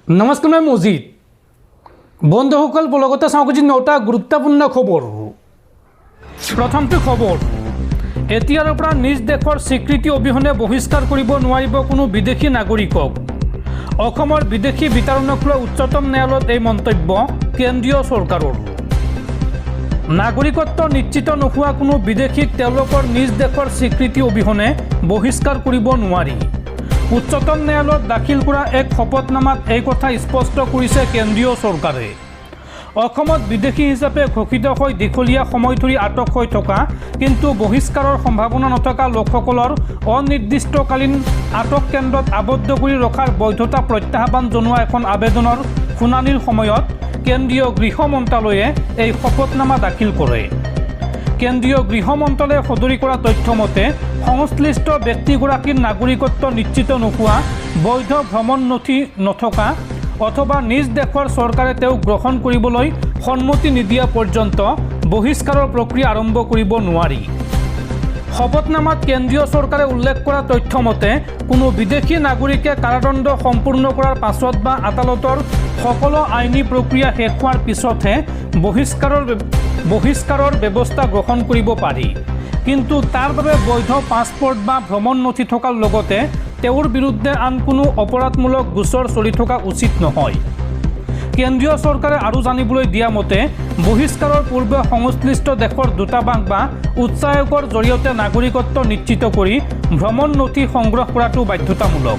নমস্কাৰ মই মজিদ বন্ধুসকল লগতে চাওঁ আজি 9টা গুৰুত্বপূৰ্ণ খবৰ। প্ৰথমটো খবৰ, এতিয়াৰ পৰা নিজ দেশৰ স্বীকৃতি অবিহনে বহিষ্কাৰ কৰিব নোৱাৰিব কোনো বিদেশী নাগৰিকক। অসমৰ বিদেশী বিতৰণক লৈ উচ্চতম ন্যায়ালয়ত এই মন্তব্য কেন্দ্ৰীয় চৰকাৰৰ। নাগৰিকত্ব নিশ্চিত নোহোৱা কোনো বিদেশীক তেওঁলোকৰ নিজ দেশৰ স্বীকৃতি অবিহনে বহিষ্কাৰ কৰিব নোৱাৰি। উচ্চতম ন্যায়ালয়ত দাখিল কৰা এক শপতনামাত এই কথা স্পষ্ট কৰিছে কেন্দ্ৰীয় চৰকাৰে। অসমত বিদেশী হিচাপে ঘোষিত হৈ দীঘলীয়া সময় ধৰি আটক হৈ থকা কিন্তু বহিষ্কাৰৰ সম্ভাৱনা নথকা লোকসকলৰ অনিৰ্দিষ্টকালীন আটক কেন্দ্ৰত আবদ্ধ কৰি ৰখাৰ বৈধতা প্ৰত্যাহ্বান জনোৱা এখন আবেদনৰ শুনানিৰ সময়ত কেন্দ্ৰীয় গৃহ মন্ত্ৰালয়ে এই শপতনামা দাখিল কৰে। কেন্দ্ৰীয় গৃহ মন্ত্ৰালয়ে সদৰি কৰা তথ্য মতে সংশ্লিষ্ট ব্যক্তিগৰাকীৰ নাগৰিকত্ব নিশ্চিত নোহোৱা, বৈধ ভ্ৰমণ নথি নথকা অথবা নিজ দেশৰ চৰকাৰে তেওঁক গ্ৰহণ কৰিবলৈ সন্মতি নিদিয়া পৰ্যন্ত বহিষ্কাৰৰ প্ৰক্ৰিয়া আৰম্ভ কৰিব নোৱাৰি। শপতনামাত কেন্দ্ৰীয় চৰকাৰে উল্লেখ কৰা তথ্য মতে কোনো বিদেশী নাগৰিকে কাৰাদণ্ড সম্পূৰ্ণ কৰাৰ পাছত বা আদালতৰ সকলো আইনী প্ৰক্ৰিয়া শেষ হোৱাৰ পিছতহে বহিষ্কাৰৰ ব্যৱস্থা গ্ৰহণ কৰিব পাৰি। কিন্তু তাৰ বাবে বৈধ পাছপৰ্ট বা ভ্ৰমণ নথি থকাৰ লগতে তেওঁৰ বিৰুদ্ধে আন কোনো অপৰাধমূলক গোচৰ চলি থকা উচিত নহয়। কেন্দ্ৰীয় চৰকাৰে আৰু জানিবলৈ দিয়া মতে বহিষ্কাৰৰ পূৰ্বে সংশ্লিষ্ট দেশৰ দূতাবাস বা উচ্চায়োগৰ জৰিয়তে নাগৰিকত্ব নিশ্চিত কৰি ভ্ৰমণ নথি সংগ্ৰহ কৰাটো বাধ্যতামূলক।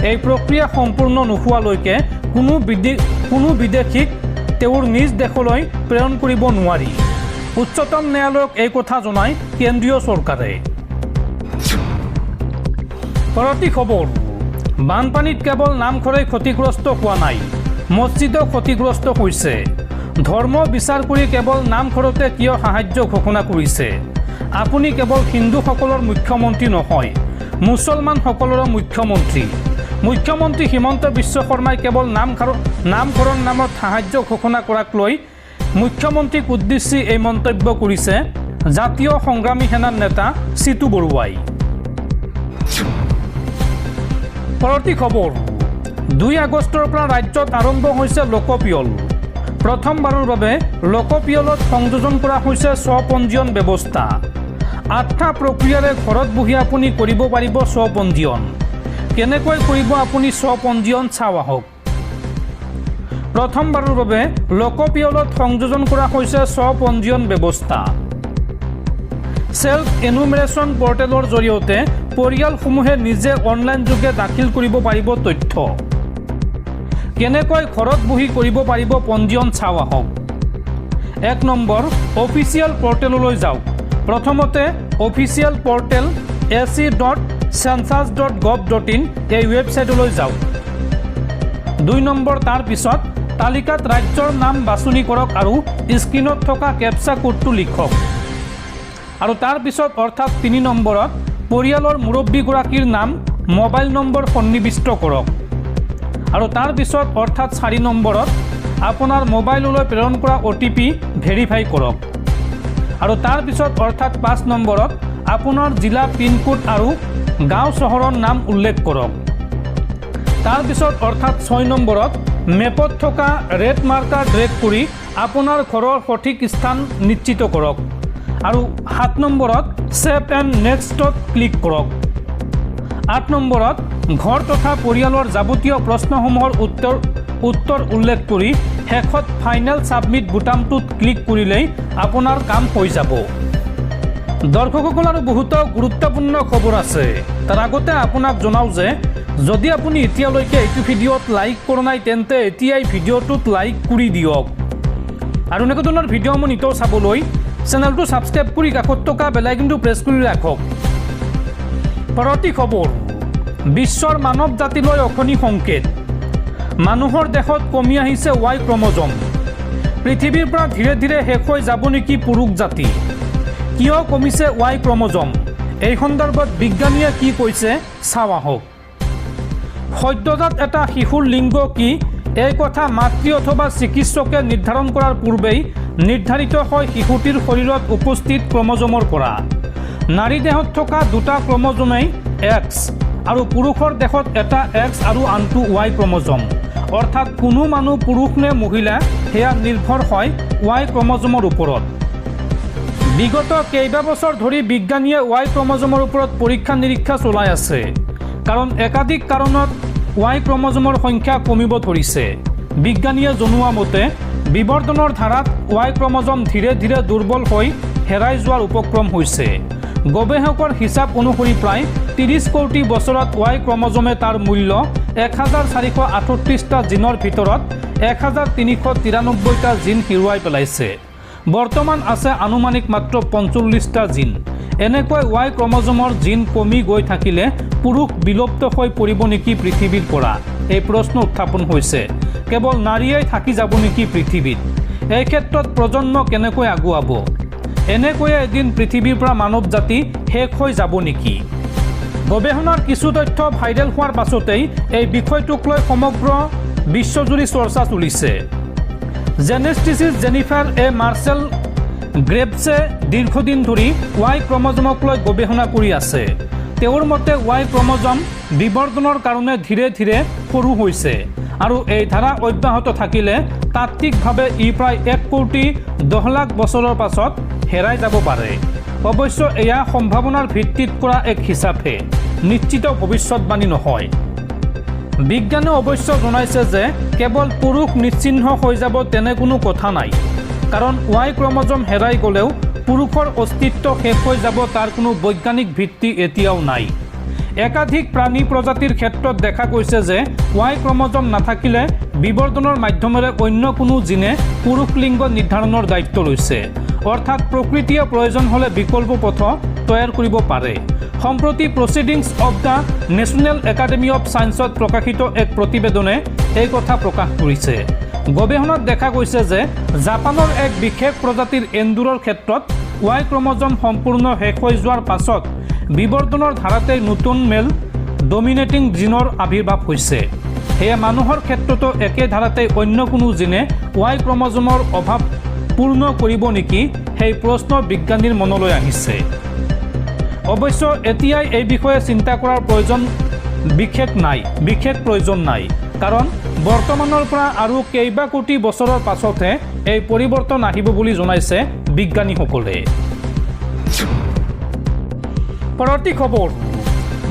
এই প্ৰক্ৰিয়া সম্পূৰ্ণ নোহোৱালৈকে কোনো বিদেশীক তেওঁৰ নিজ দেশলৈ প্ৰেৰণ কৰিব নোৱাৰি। উচ্চতম ন্যায়ালয়ক এই কথা জনায় কেন্দ্ৰীয় চৰকাৰে। পৰৱৰ্তী খবৰ, বানপানীত কেৱল নামঘৰেই ক্ষতিগ্ৰস্ত হোৱা নাই, মছজিদো ক্ষতিগ্ৰস্ত হৈছে। ধৰ্ম বিচাৰ কৰি কেৱল নামঘৰতে কিয় সাহায্য ঘোষণা কৰিছে? আপুনি কেৱল হিন্দুসকলৰ মুখ্যমন্ত্ৰী নহয়, মুছলমানসকলৰো মুখ্যমন্ত্ৰী। মুখ্যমন্ত্ৰী হিমন্ত বিশ্ব শৰ্মাই কেৱল নামঘৰৰ নামত সাহায্য ঘোষণা কৰাক লৈ মুখ্যমন্ত্ৰীক উদ্দেশ্যি এই মন্তব্য কৰিছে জাতীয় সংগ্ৰামী সেনাৰ নেতা চিতু বৰুৱাই। পৰৱৰ্তী খবৰ, 2 আগষ্টৰ পৰা ৰাজ্যত আৰম্ভ হৈছে লোকপিয়ল। প্ৰথমবাৰৰ বাবে লোকপিয়লত সংযোজন কৰা হৈছে স্বপঞ্জীয়ন ব্যৱস্থা। 8টা প্ৰক্ৰিয়াৰে ঘৰত বহি আপুনি কৰিব পাৰিব স্বপঞ্জীয়ন। কেনেকৈ কৰিব আপুনি স্বপঞ্জীয়ন চাওঁ আহক। প্ৰথমবাৰৰ বাবে লোকপিয়লত সংযোজন কৰা হৈছে স্বপঞ্জীয়ন ব্যৱস্থা। ছেল্ফ এনুমেৰেশ্যন পৰ্টেলৰ জৰিয়তে পৰিয়ালসমূহে নিজে অনলাইন যোগে দাখিল কৰিব পাৰিব তথ্য। কেনেকৈ ঘৰত বহি কৰিব পাৰিব পঞ্জীয়ন চাওঁ আহক। 1 নম্বৰ, অফিচিয়েল পৰ্টেললৈ যাওক। প্ৰথমতে অফিচিয়েল পৰ্টেল ac.census.gov.in এই ৱেবছাইটলৈ যাওক। 2 নম্বৰ, তাৰ পিছত তালিকাত ৰাজ্যৰ নাম বাছনি কৰক আৰু স্ক্ৰীনত থকা কেপচা কোডটো লিখক। আৰু তাৰ পিছত অৰ্থাৎ 3 নম্বৰত পৰিয়ালৰ মুৰব্বীগৰাকীৰ নাম, মোবাইল নম্বৰ সন্নিৱিষ্ট কৰক। আৰু তাৰ পিছত অৰ্থাৎ 4 নম্বৰত আপোনাৰ মোবাইললৈ প্ৰেৰণ কৰা OTP ভেৰিফাই কৰক। আৰু তাৰ পিছত অৰ্থাৎ 5 নম্বৰত আপোনাৰ জিলা পিনকোড আৰু গাঁও চহৰৰ নাম উল্লেখ কৰক। তাৰ পিছত অৰ্থাৎ 6 নম্বৰত মেপত থকা ৰেড মাৰ্কাৰ ড্ৰেগ কৰি আপোনাৰ ঘৰৰ সঠিক স্থান নিশ্চিত কৰক। আৰু 7 নম্বৰত ছেভ এণ্ড নেক্সটত ক্লিক কৰক। 8 নম্বৰত ঘৰ তথা পৰিয়ালৰ যাৱতীয় প্ৰশ্নসমূহৰ উত্তৰ উল্লেখ কৰি শেষত ফাইনেল ছাবমিট বুটামটোত ক্লিক কৰিলেই আপোনাৰ কাম হৈ যাব। দৰ্শকসকল, আৰু বহুতো গুৰুত্বপূৰ্ণ খবৰ আছে। তাৰ আগতে আপোনাক জনাওঁ যে যদি আপুনি এতিয়ালৈকে এইটো ভিডিঅ'ত লাইক কৰা নাই তেন্তে এতিয়াই ভিডিঅ'টোত লাইক কৰি দিয়ক। আৰু এনেকুৱা ধৰণৰ ভিডিঅ'সমূহ নিতৌ চাবলৈ চেনেলটো ছাবস্ক্ৰাইব কৰি কাষত থকা বেল আইকনটো প্ৰেছ কৰি ৰাখক। পৰৱৰ্তী খবৰ, বিশ্বৰ মানৱ জাতিলৈ অশনি সংকেত। মানুহৰ দেশত কমি আহিছে Y ক্ৰম'জম। পৃথিৱীৰ পৰা ধীৰে ধীৰে শেষ হৈ যাব নেকি পুৰুষ জাতি? কিয় কমিছে Y ক্ৰম'জম? এই সন্দৰ্ভত বিজ্ঞানীয়ে কি কৈছে চাওঁ আহক। সদ্যজাত এটা শিশুৰ লিংগ কি, এই কথা মাতৃ অথবা চিকিৎসকে নিৰ্ধাৰণ কৰাৰ পূৰ্বেই নিৰ্ধাৰিত হয় শিশুটিৰ শৰীৰত উপস্থিত ক্ৰম'জমৰ পৰা। নাৰী দেহত থকা 2টা ক্ৰম'জমেই X আৰু পুৰুষৰ দেহত এটা X আৰু আনটো Y ক্ৰম'জম। অৰ্থাৎ কোনো মানুহ পুৰুষ নে মহিলা সেয়া নিৰ্ভৰ হয় Y ক্ৰমজমৰ ওপৰত। বিগত কেইবা বছৰ ধৰি বিজ্ঞানীয়ে Y ক্ৰমজমৰ ওপৰত পৰীক্ষা নিৰীক্ষা চলাই আছে, কাৰণ একাধিক কাৰণত Y ক্ৰমজমৰ সংখ্যা কমিব ধৰিছে। বিজ্ঞানীয়ে জনোৱা মতে বিবৰ্ধনৰ ধাৰাত Y ক্ৰমজম ধীৰে ধীৰে দুৰ্বল হৈ হেৰাই যোৱাৰ উপক্ৰম হৈছে। গৱেষকৰ হিচাপ অনুসৰি প্ৰায় 30 কোটি বছৰত Y ক্ৰমজমে তাৰ মূল্য 1438টা জিনৰ ভিতৰত 1393টা জিন হেৰুৱাই পেলাইছে। বৰ্তমান আছে আনুমানিক মাত্ৰ 45টা জিন। এনেকৈ Y ক্ৰমজমৰ জিন কমি গৈ থাকিলে পুৰুষ বিলুপ্ত হৈ পৰিব নেকি পৃথিৱীৰ পৰা? এই প্ৰশ্ন উত্থাপন হৈছে। কেৱল নাৰীয়েই থাকি যাব নেকি পৃথিৱীত? এই ক্ষেত্ৰত প্ৰজন্ম কেনেকৈ আগুৱাব? এনেকৈয়ে এদিন পৃথিৱীৰ পৰা মানৱ জাতি শেষ হৈ যাব নেকি? গৱেষণাৰ কিছু তথ্য ভাইৰেল হোৱাৰ পাছতেই এই বিষয়টোক লৈ সমগ্ৰ বিশ্বজুৰি চৰ্চা চলিছে। জেনেষ্টিচিষ্ট জেনিফাৰ এ মাৰ্চেল গ্ৰেভছে দীৰ্ঘদিন ধৰি Y ক্ৰমজমক লৈ গৱেষণা কৰি আছে। তেওঁৰ মতে Y ক্ৰমজম বিবৰ্ধনৰ কাৰণে ধীৰে ধীৰে সৰু হৈছে আৰু এই ধাৰা অব্যাহত থাকিলে তাত্ত্বিকভাৱে ই প্ৰায় 1 কোটি 10 লাখ বছৰৰ পাছত হেৰাই যাব পাৰে। অৱশ্য এয়া সম্ভাৱনাৰ ভিত্তিত কৰা এক হিচাপে, নিশ্চিত ভৱিষ্যতবাণী নহয়। বিজ্ঞানে অৱশ্য জনাইছে যে কেৱল পুৰুষ নিশ্চিহ্ন হৈ যাব তেনে কোনো কথা নাই, কাৰণ Y ক্ৰমজম হেৰাই গ'লেও পুৰুষৰ অস্তিত্ব শেষ হৈ যাব তাৰ কোনো বৈজ্ঞানিক ভিত্তি এতিয়াও নাই। একাধিক প্ৰাণী প্ৰজাতিৰ ক্ষেত্ৰত দেখা গৈছে যে Y ক্ৰমজম নাথাকিলে বিবৰ্ধনৰ মাধ্যমেৰে অন্য কোনো জিনে পুৰুষ লিংগ নিৰ্ধাৰণৰ দায়িত্ব লৈছে, অৰ্থাৎ প্ৰকৃতিয়ে প্ৰয়োজন হ'লে বিকল্প পথ তৈয়াৰ কৰিব পাৰে। সম্প্ৰতি proceedings of the national academy of ছায়েন্সত প্ৰকাশিত এক প্ৰতিবেদনে এই কথা প্ৰকাশ কৰিছে। গৱেষণাত দেখা গৈছে যে জাপানৰ এক বিশেষ প্ৰজাতিৰ এন্দুৰৰ ক্ষেত্ৰত Y ক্ৰমজম সম্পূৰ্ণ শেষ হৈ যোৱাৰ পাছত বিবৰ্ধনৰ ধাৰাতে নতুন মেল ডমিনেটিং জিনৰ আৱিৰ্ভাৱ হৈছে। সেয়ে মানুহৰ ক্ষেত্ৰতো একে ধাৰাতে অন্য কোনো জিনে Y ক্ৰমজমৰ অভাৱ পূৰ্ণ কৰিব নেকি, সেই প্ৰশ্ন বিজ্ঞানীৰ মনলৈ আহিছে। অৱশ্য এতিয়াই এই বিষয়ে চিন্তা কৰাৰ বিশেষ প্ৰয়োজন নাই, কাৰণ বৰ্তমানৰ পৰা আৰু কেইবা কোটি বছৰৰ পাছতহে এই পৰিৱৰ্তন আহিব বুলি জনাইছে বিজ্ঞানীসকলে। পৰৱৰ্তী খবৰ,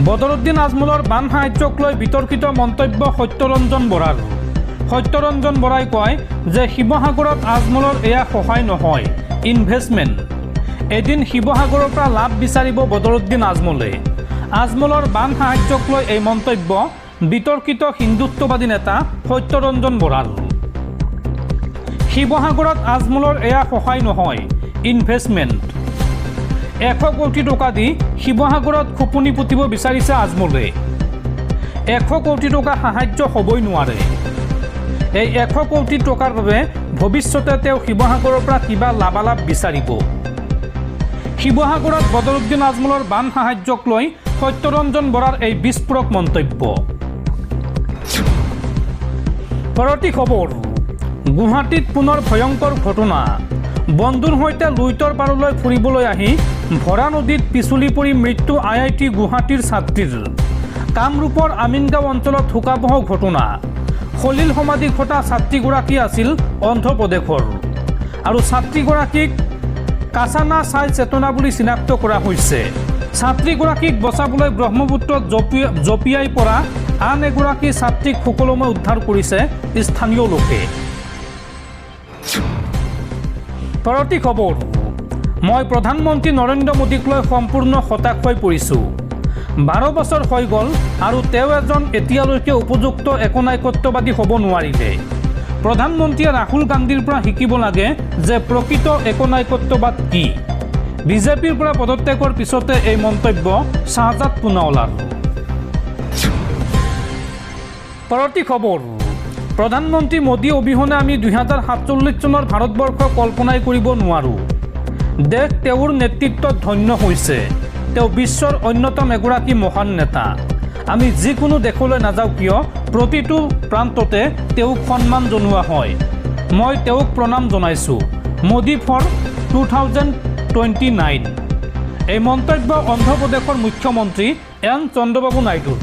বদৰুদ্দিন আজমলৰ বান সাহায্যক লৈ বিতৰ্কিত মন্তব্য সত্যৰঞ্জন বৰাৰ। সত্যৰঞ্জন বৰাই কয় যে শিৱসাগৰত আজমলৰ এয়া সহায় নহয়, ইনভেষ্টমেণ্ট। এদিন শিৱসাগৰৰ পৰা লাভ বিচাৰিব বদৰুদ্দিন আজমলে। আজমলৰ বান সাহায্যক লৈ এই মন্তব্য বিতৰ্কিত হিন্দুত্ববাদী নেতা সত্যৰঞ্জন বৰাৰ। শিৱসাগৰত আজমলৰ এয়া সহায় নহয়, ইনভেষ্টমেণ্ট। 100 কোটি টকা দি শিৱসাগৰত খোপনি পুতিব বিচাৰিছে আজমলে। 100 কোটি টকা সাহায্য হ'বই নোৱাৰে। এই 100 কোটি টকাৰ বাবে ভৱিষ্যতে তেওঁ শিৱসাগৰৰ পৰা কিবা লাভালাভ বিচাৰিব। শিৱসাগৰত বদৰুদ্দিন আজমলৰ বান সাহায্যক লৈ সত্যৰঞ্জন বৰাৰ এই বিস্ফোৰক মন্তব্য। পৰৱৰ্তী খবৰ, গুৱাহাটীত পুনৰ ভয়ংকৰ ঘটনা। বন্ধুৰ সৈতে লুইতৰ পাৰলৈ ফুৰিবলৈ আহি ভৰা নদীত পিছলি পৰি মৃত্যু IIT গুৱাহাটীৰ ছাত্ৰীৰ। কামৰূপৰ আমিনগাঁও অঞ্চলত শোকাবহ ঘটনা। সলিল সমাধি ঘটা ছাত্ৰীগৰাকী আছিল অন্ধ্ৰপ্ৰদেশৰ আৰু ছাত্ৰীগৰাকীক কাছানা চাই চেতনা বুলি চিনাক্ত কৰা হৈছে। ছাত্ৰীগৰাকীক বচাবলৈ ব্ৰহ্মপুত্ৰত জঁপিয়াই পৰা আন এগৰাকী ছাত্ৰীক সুকলমে উদ্ধাৰ কৰিছে স্থানীয় লোকে। পৰৱৰ্তী খবৰ, মই প্ৰধানমন্ত্ৰী নৰেন্দ্ৰ মোদীক লৈ সম্পূৰ্ণ হতাশ হৈ পৰিছোঁ। 12 বছৰ হৈ গ'ল আৰু তেওঁ এজন এতিয়ালৈকে উপযুক্ত একনায়কত্ববাদী হ'ব নোৱাৰিলে। প্ৰধানমন্ত্ৰীয়ে ৰাহুল গান্ধীৰ পৰা শিকিব লাগে যে প্ৰকৃত একনায়কত্ববাদ কি। বিজেপিৰ পৰা পদত্যাগৰ পিছতে এই মন্তব্য শাহজাদ পুনাৱালাৰ। পৰৱৰ্তী খবৰ, প্ৰধানমন্ত্ৰী মোদী অবিহনে আমি 2047 চনৰ ভাৰতবৰ্ষ কল্পনাই কৰিব নোৱাৰোঁ। দেশ তেওঁৰ নেতৃত্বত ধন্য হৈছে। তেওঁ বিশ্বৰ অন্যতম এগৰাকী মহান নেতা। আমি যিকোনো দেশলৈ নাযাওঁ কিয় প্ৰতিটো প্ৰান্ততে তেওঁক সন্মান জনোৱা হয়। মই তেওঁক প্ৰণাম জনাইছোঁ। মোদী ফৰ 2029। এই মন্তব্য অন্ধ্ৰপ্ৰদেশৰ মুখ্যমন্ত্ৰী এন চন্দ্ৰবাবু নাইডুৰ।